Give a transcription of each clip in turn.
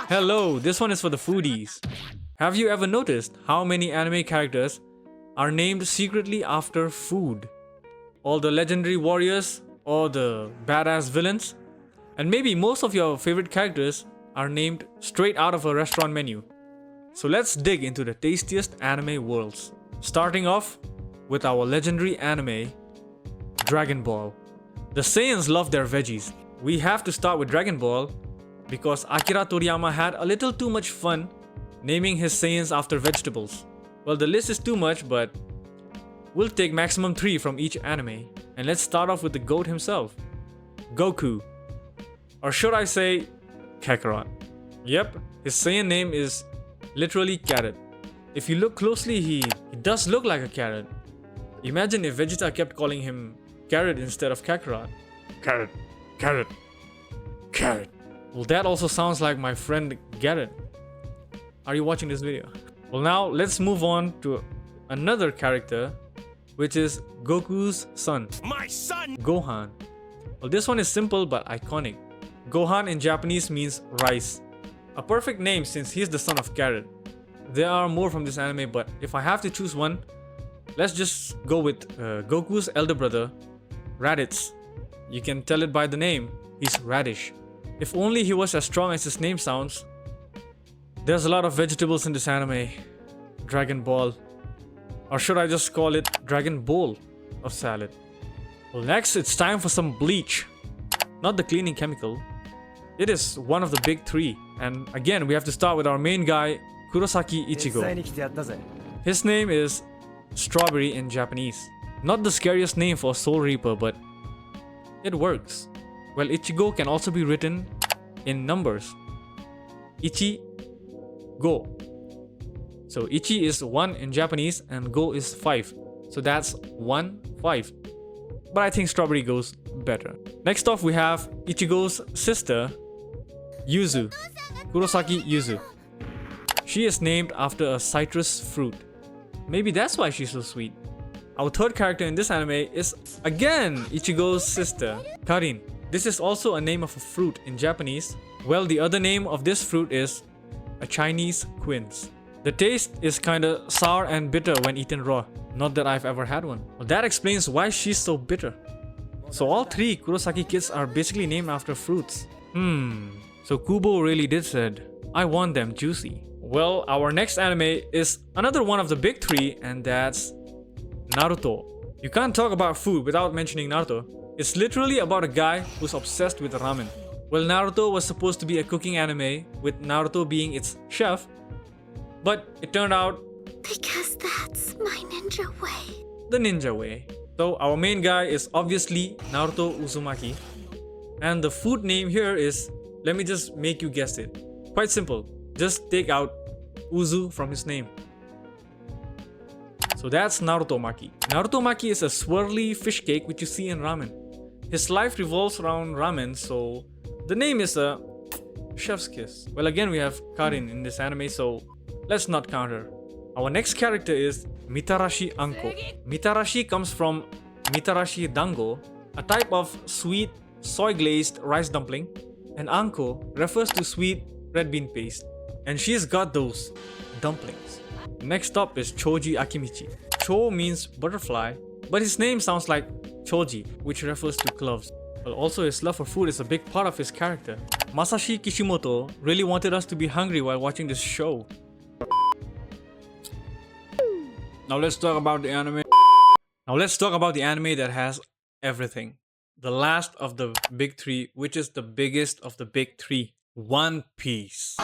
Hello, this one is for the foodies. Have you ever noticed how many anime characters are named secretly after food? All the legendary warriors or the badass villains? And maybe most of your favorite characters are named straight out of a restaurant menu. So let's dig into the tastiest anime worlds. Starting off with our legendary anime, Dragon Ball. The Saiyans love their veggies. We have to start with Dragon Ball because Akira Toriyama had a little too much fun naming his Saiyans after vegetables. Well, the list is too much, but we'll take maximum 3 from each anime. And let's start off with the GOAT himself, Goku. Or should I say, Kakarot. Yep, his Saiyan name is literally carrot. If you look closely, he does look like a carrot. Imagine if Vegeta kept calling him Carrot instead of Kakarot. Carrot, carrot, carrot. Well, that also sounds like my friend Garrett. Are you watching this video? Well, now let's move on to another character, which is Goku's son. My son! Gohan. Well, this one is simple but iconic. Gohan in Japanese means rice. A perfect name since he's the son of carrot. There are more from this anime, but if I have to choose one, let's just go with Goku's elder brother, Raditz. You can tell it by the name, he's Radish. If only he was as strong as his name sounds. There's a lot of vegetables in this anime. Dragon Ball. Or should I just call it Dragon Bowl of salad? Well, next it's time for some bleach. Not the cleaning chemical. It is one of the big 3. And again, we have to start with our main guy, Kurosaki Ichigo. His name is Strawberry in Japanese. Not the scariest name for a Soul Reaper, but it works. Well, Ichigo can also be written in numbers. Ichi, Go. So Ichi is 1 in Japanese and Go is 5. So that's 1, 5. But I think Strawberry goes better. Next off we have Ichigo's sister, Yuzu. Kurosaki Yuzu. She is named after a citrus fruit. Maybe that's why she's so sweet. Our third character in this anime is again Ichigo's sister, Karin. This is also a name of a fruit in Japanese. Well, the other name of this fruit is a Chinese quince. The taste is kinda sour and bitter when eaten raw. Not that I've ever had one. Well, that explains why she's so bitter. So all 3 Kurosaki kids are basically named after fruits. So Kubo really did said, I want them juicy. Well, our next anime is another one of the big 3, and that's Naruto. You can't talk about food without mentioning Naruto. It's literally about a guy who's obsessed with ramen. Well, Naruto was supposed to be a cooking anime, with Naruto being its chef. But it turned out... because that's my ninja way. The ninja way. So our main guy is obviously Naruto Uzumaki. And the food name here is... let me just make you guess it. Quite simple. Just take out Uzu from his name. So that's Naruto Maki. Naruto Maki is a swirly fish cake which you see in ramen. His life revolves around ramen, so the name is a chef's kiss. Well, again we have Karin in this anime, so let's not count her. Our next character is Mitarashi Anko. Mitarashi comes from Mitarashi Dango, a type of sweet soy-glazed rice dumpling, and Anko refers to sweet red bean paste. And she's got those dumplings. Next up is Choji Akimichi. Cho means butterfly, but his name sounds like Choji, which refers to gloves. Well, also his love for food is a big part of his character. Masashi Kishimoto really wanted us to be hungry while watching this show. Now let's talk about the anime. That has everything. The last of the big 3, which is the biggest of the big 3. One Piece.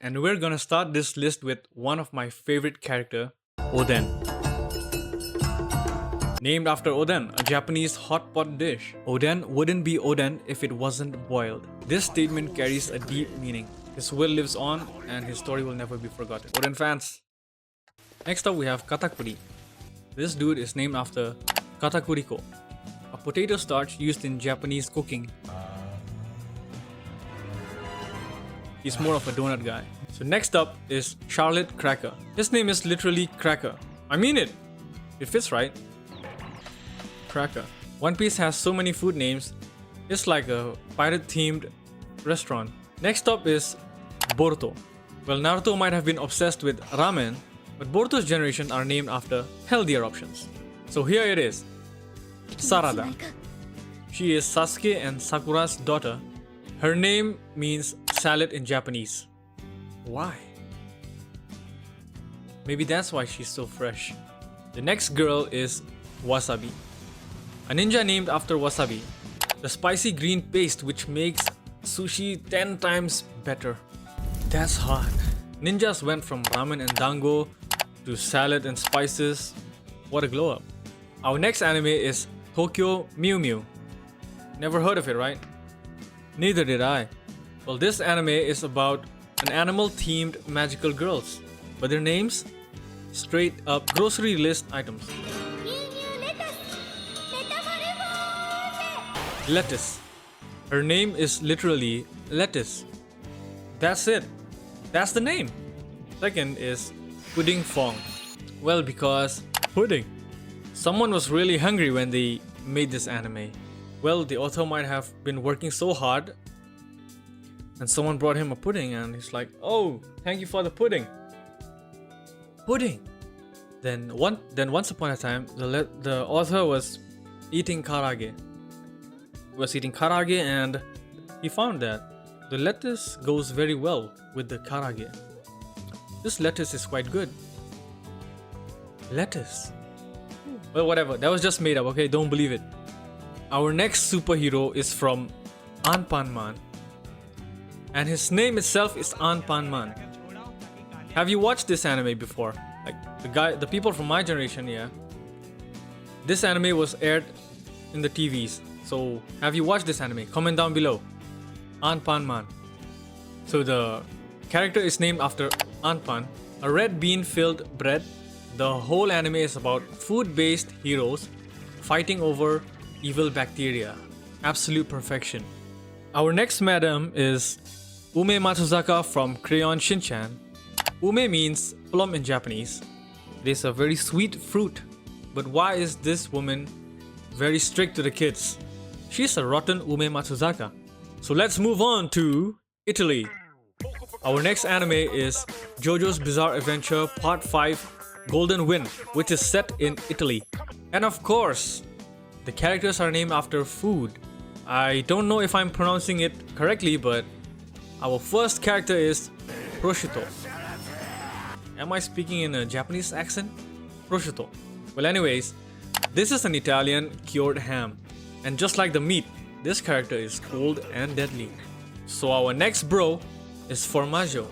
And we're gonna start this list with one of my favorite character, Oden. Named after oden, a Japanese hot pot dish. Oden wouldn't be Oden if it wasn't boiled. This statement carries a deep meaning. His will lives on and his story will never be forgotten. Oden fans. Next up we have Katakuri. This dude is named after Katakuriko, a potato starch used in Japanese cooking. He's more of a donut guy. So next up is Charlotte Cracker. His name is literally Cracker. I mean it. It fits right. Cracker. One Piece has so many food names. It's like a pirate themed restaurant. Next up is Boruto. Well, Naruto might have been obsessed with ramen, but Boruto's generation are named after healthier options. So here it is. Sarada. She is Sasuke and Sakura's daughter. Her name means salad in Japanese. Why? Maybe that's why she's so fresh. The next girl is Wasabi. A ninja named after wasabi, the spicy green paste which makes sushi 10 times better. That's hot. Ninjas went from ramen and dango to salad and spices. What a glow up. Our next anime is Tokyo Mew Mew. Never heard of it, right? Neither did I. Well, this anime is about an animal themed magical girls, but their names? Straight up grocery list items. Lettuce. Her name is literally lettuce. That's it. That's the name. Second is Pudding Fong. Well, because pudding. Someone was really hungry when they made this anime. Well, the author might have been working so hard and someone brought him a pudding and he's like, oh, thank you for the pudding. Pudding. Then once upon a time, the author was eating karage. And he found that the lettuce goes very well with the karage. This lettuce is quite good. Lettuce. Well, whatever. That was just made up, okay? Don't believe it. Our next superhero is from Anpanman. And his name itself is Anpanman. Have you watched this anime before? Like the people from my generation, yeah. This anime was aired in the TVs. So, have you watched this anime? Comment down below. Anpanman. So the character is named after Anpan, a red bean filled bread. The whole anime is about food-based heroes fighting over evil bacteria. Absolute perfection. Our next madam is Ume Matsuzaka from Crayon Shinchan. Ume means plum in Japanese. It is a very sweet fruit. But why is this woman very strict to the kids? She's a rotten Ume Matsuzaka. So let's move on to Italy. Our next anime is JoJo's Bizarre Adventure Part 5 Golden Wind, which is set in Italy. And of course, the characters are named after food. I don't know if I'm pronouncing it correctly, but our first character is prosciutto. Am I speaking in a Japanese accent? Prosciutto. Well, anyways, this is an Italian cured ham. And just like the meat, this character is cold and deadly. So our next bro is Formaggio.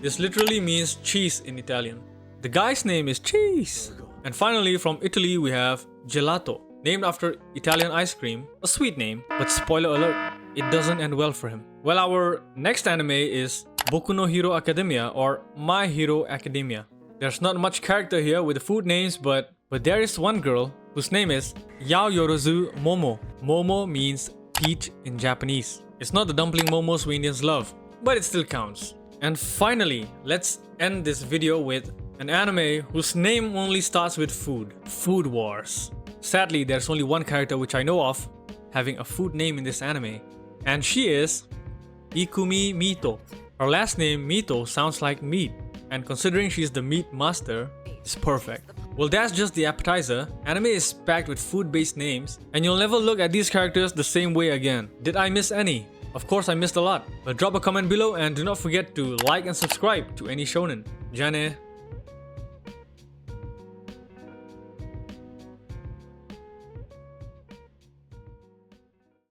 This literally means cheese in Italian. The guy's name is Cheese. And finally, from Italy, we have Gelato, named after Italian ice cream. A sweet name, but spoiler alert, it doesn't end well for him. Well, our next anime is Boku no Hero Academia or My Hero Academia. There's not much character here with the food names, but there is one girl whose name is Yaoyorozu Momo. Momo means peach in Japanese. It's not the dumpling momos we Indians love, but it still counts. And finally, let's end this video with an anime whose name only starts with food. Food Wars. Sadly, there's only one character which I know of having a food name in this anime, and she is Ikumi Mito. Her last name Mito sounds like meat, and considering she's the meat master, it's perfect. Well, that's just the appetizer. Anime is packed with food-based names, and you'll never look at these characters the same way again. Did I miss any? Of course I missed a lot, but drop a comment below and do not forget to like and subscribe to Any Shonen. Jane.